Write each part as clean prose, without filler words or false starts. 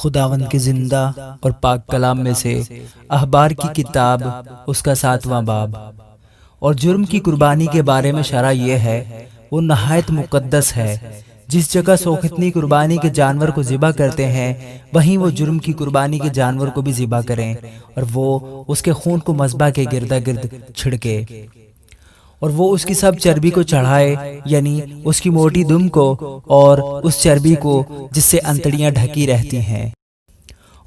خداوند کے زندہ اور پاک کلام میں سے احبار کی کتاب اس کا 7واں باب۔ اور جرم کی قربانی کے بارے میں شرع یہ ہے، وہ نہایت مقدس ہے۔ جس جگہ سوختنی قربانی کے جانور کو ذبح کرتے ہیں، وہیں وہ جرم کی قربانی کے جانور کو بھی ذبح کریں، اور وہ اس کے خون کو مذبح کے گرد گرد چھڑکے، اور وہ اس کی سب چربی کو چڑھائے، یعنی اس کی موٹی دم کو اور اس چربی کو جس سے انتڑیاں ڈھکی رہتی ہیں،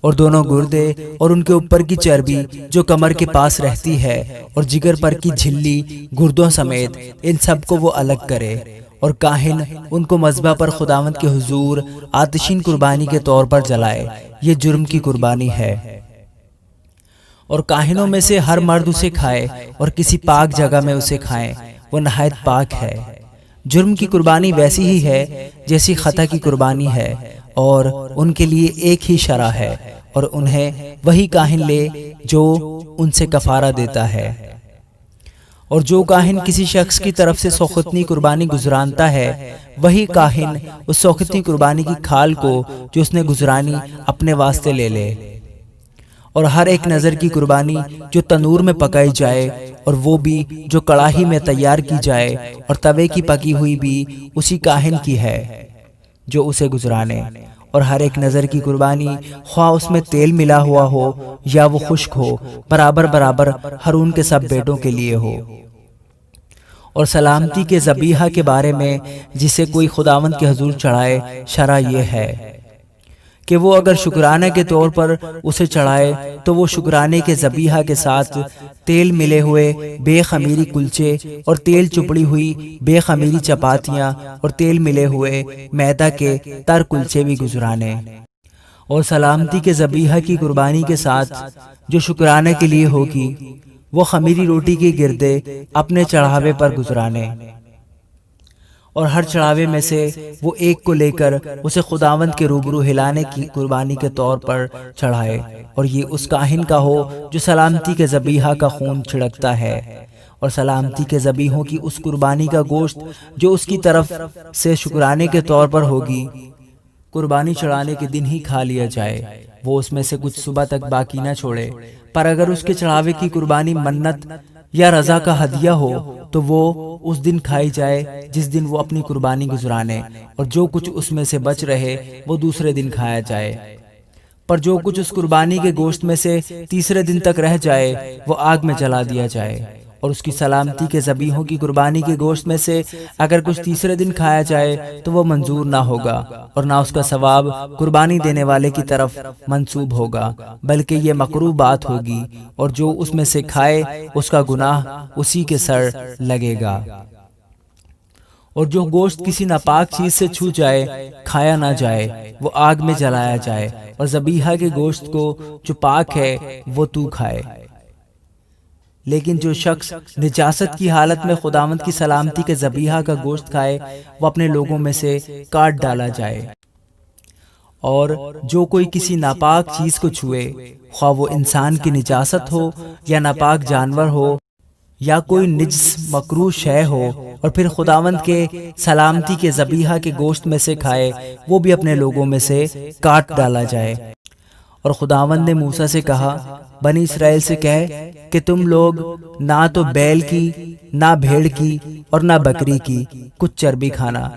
اور دونوں گردے اور ان کے اوپر کی چربی جو کمر کے پاس رہتی ہے، اور جگر پر کی جھلی گردوں سمیت ان سب کو وہ الگ کرے، اور کاہن ان کو مذبح پر خداوند کے حضور آتشین قربانی کے طور پر جلائے۔ یہ جرم کی قربانی ہے۔ اور کاہنوں میں سے ہر مرد اسے کھائے اور کسی پاک جگہ میں اسے کھائیں، وہ نہایت پاک ہے۔ جرم کی قربانی ویسی ہی ہے جیسی خطا کی قربانی ہے، اور ان کے لیے ایک ہی شرع ہے، اور انہیں وہی کاہن لے جو ان سے کفارہ دیتا ہے۔ اور جو کاہن کسی شخص کی طرف سے سوختنی قربانی گزرانتا ہے، وہی کاہن اس سوختنی قربانی کی کھال کو جو اس نے گزرانی اپنے واسطے لے لے۔ اور ہر ایک نظر کی قربانی جو تنور میں پکائی جائے، اور وہ بھی جو کڑاہی میں تیار کی جائے، اور توے کی پکی ہوئی بھی اسی کاہن کی ہے جو اسے گزرانے۔ اور ہر ایک نظر کی قربانی، خواہ اس میں تیل ملا ہوا ہو یا وہ خشک ہو، برابر برابر ہارون کے سب بیٹوں کے لیے ہو۔ اور سلامتی کے ذبیحہ کے بارے میں جسے کوئی خداوند کے حضور چڑھائے، شرع یہ ہے کہ وہ اگر شکرانے کے طور پر اسے چڑھائے تو وہ شکرانے کے ذبیحہ کے ساتھ تیل ملے ہوئے بے خمیری کلچے اور تیل چپڑی ہوئی بے خمیری چپاتیاں اور تیل ملے ہوئے میدا کے تر کلچے بھی گزرانے۔ اور سلامتی کے ذبیحہ کی قربانی کے ساتھ جو شکرانے کے لیے ہوگی، وہ خمیری روٹی کے گردے اپنے چڑھاوے پر گزرانے، اور ہر چڑھاوے میں سے وہ ایک کو لے کر اسے خداوند کے روبرو ہلانے کی قربانی کے طور پر چڑھائے، اور یہ اس کاہن کا ہو جو سلامتی کے ذبیحہ کا خون چھڑکتا ہے۔ اور سلامتی کے ذبیحوں کی اس قربانی کا گوشت جو اس کی طرف سے شکرانے کے طور پر ہوگی، قربانی چڑھانے کے دن ہی کھا لیا جائے، وہ اس میں سے کچھ صبح تک باقی نہ چھوڑے۔ پر اگر اس کے چڑھاوے کی قربانی منت یا رضا کا ہدیہ ہو تو وہ اس دن کھائی جائے جس دن وہ اپنی قربانی گزرانے، اور جو کچھ اس میں سے بچ رہے وہ دوسرے دن کھایا جائے۔ پر جو کچھ اس قربانی کے گوشت میں سے تیسرے دن تک رہ جائے وہ آگ میں جلا دیا جائے۔ اور اس کی سلامتی کے ذبیحوں کی قربانی کے گوشت میں سے اگر کچھ تیسرے دن کھایا جائے تو وہ منظور نہ ہوگا، اور نہ اس کا ثواب قربانی دینے والے کی طرف منسوب ہوگا، بلکہ یہ مکروہ بات ہوگی، اور جو اس میں سے کھائے اس کا گناہ اسی کے سر لگے گا۔ اور جو گوشت کسی ناپاک چیز سے چھو جائے کھایا نہ جائے، وہ آگ میں جلایا جائے، اور ذبیحہ کے گوشت کو جو پاک ہے وہ تو کھائے۔ لیکن جو شخص نجاست کی حالت میں خداوند کی سلامتی کے ذبیحہ کا گوشت کھائے، وہ اپنے لوگوں میں سے کاٹ ڈالا جائے۔ اور جو کوئی کسی ناپاک چیز کو چھوئے، خواہ وہ انسان کی نجاست ہو یا ناپاک جانور ہو یا کوئی نجس مکروہ شے ہو، اور پھر خداوند کے سلامتی کے ذبیحہ کے گوشت میں سے کھائے، وہ بھی اپنے لوگوں میں سے کاٹ ڈالا جائے۔ اور خداوند نے موسیٰ سے کہا، بنی اسرائیل سے کہہ کہ تم لوگ نہ تو بیل کی، نہ بھیڑ کی، اور نہ بکری کی کچھ چربی کھانا،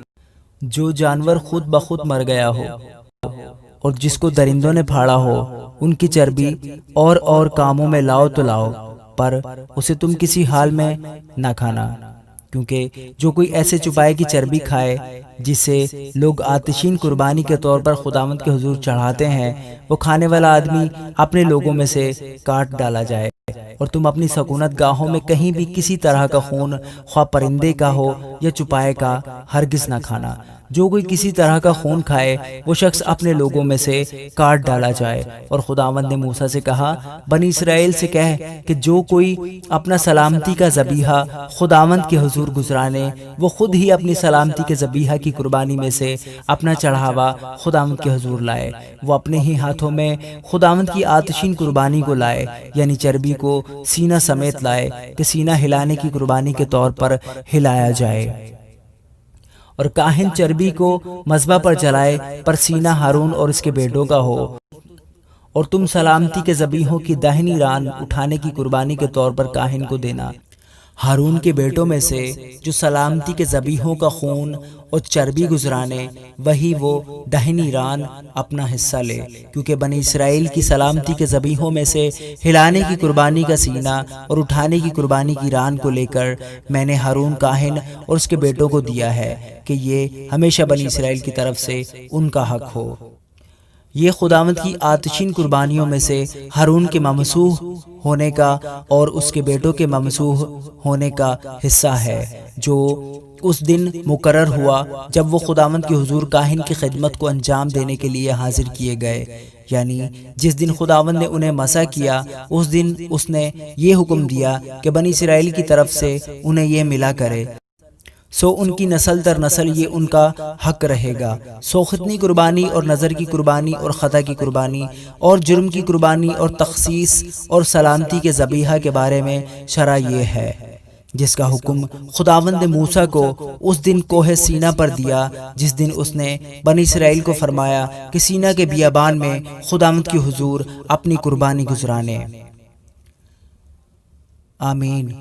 جو جانور خود بخود مر گیا ہو اور جس کو درندوں نے پھاڑا ہو، ان کی چربی اور کاموں میں لاؤ تو لاؤ، پر اسے تم کسی حال میں نہ کھانا، کیونکہ جو کوئی ایسے چوپائے کی چربی کھائے جسے لوگ آتشین قربانی کے طور پر خداوند کے حضور چڑھاتے ہیں، وہ کھانے والا آدمی اپنے لوگوں میں سے کاٹ ڈالا جائے۔ اور تم اپنی سکونت گاہوں میں کہیں بھی کسی طرح کا خون، خواہ پرندے کا ہو یا چوپائے کا، ہرگز نہ کھانا۔ جو کوئی کسی طرح کا خون کھائے وہ شخص اپنے لوگوں میں سے کاٹ ڈالا جائے۔ اور خداوند نے موسیٰ سے کہا، بنی اسرائیل سے کہہ کہ جو کوئی اپنا سلامتی کا ذبیحہ خداوند کے حضور گزرانے، وہ خود ہی اپنی سلامتی کے ذبیحہ کی قربانی میں سے اپنا چڑھاوا خداوند کے حضور لائے۔ وہ اپنے ہی ہاتھوں میں خداوند کی آتشین قربانی کو لائے، یعنی چربی کو سینہ سمیت لائے کہ سینہ ہلانے کی قربانی کے طور پر ہلایا جائے۔ اور کاہن چربی کو مذبح پر جلائے، پر سینہ ہارون اور اس کے بیٹوں کا ہو، اور تم سلامتی کے ذبیحوں کی داہنی ران اٹھانے کی قربانی کے طور پر کاہن کو دینا۔ ہارون کے بیٹوں میں سے جو سلامتی کے ذبیحوں کا خون اور چربی گزرانے، وہی وہ داہنی ران اپنا حصہ لے، کیونکہ بنی اسرائیل کی سلامتی کے ذبیحوں میں سے ہلانے کی قربانی کا سینہ اور اٹھانے کی قربانی کی ران کو لے کر میں نے ہارون کاہن اور اس کے بیٹوں کو دیا ہے کہ یہ ہمیشہ بنی اسرائیل کی طرف سے ان کا حق ہو۔ یہ خداوند کی آتشین قربانیوں میں سے ہارون کے ممسوح ہونے کا اور اس کے بیٹوں کے ممسوح ہونے کا حصہ ہے، جو اس دن مقرر ہوا جب وہ خداوند کے حضور کاہن کی خدمت کو انجام دینے کے لیے حاضر کیے گئے، یعنی جس دن خداوند نے انہیں مسح کیا اس دن اس نے یہ حکم دیا کہ بنی اسرائیل کی طرف سے انہیں یہ ملا کرے، سو ان کی نسل در نسل یہ ان کا حق رہے گا۔ سو ختنی قربانی اور نظر کی قربانی اور خطا کی قربانی اور جرم کی قربانی اور تخصیص اور سلامتی کے ذبیحہ کے بارے میں شرع یہ ہے، جس کا حکم خداوند نے موسیٰ کو اس دن کوہ سینا پر دیا، جس دن اس نے بنی اسرائیل کو فرمایا کہ سینا کے بیابان میں خداوند کی حضور اپنی قربانی گزرانے۔ آمین۔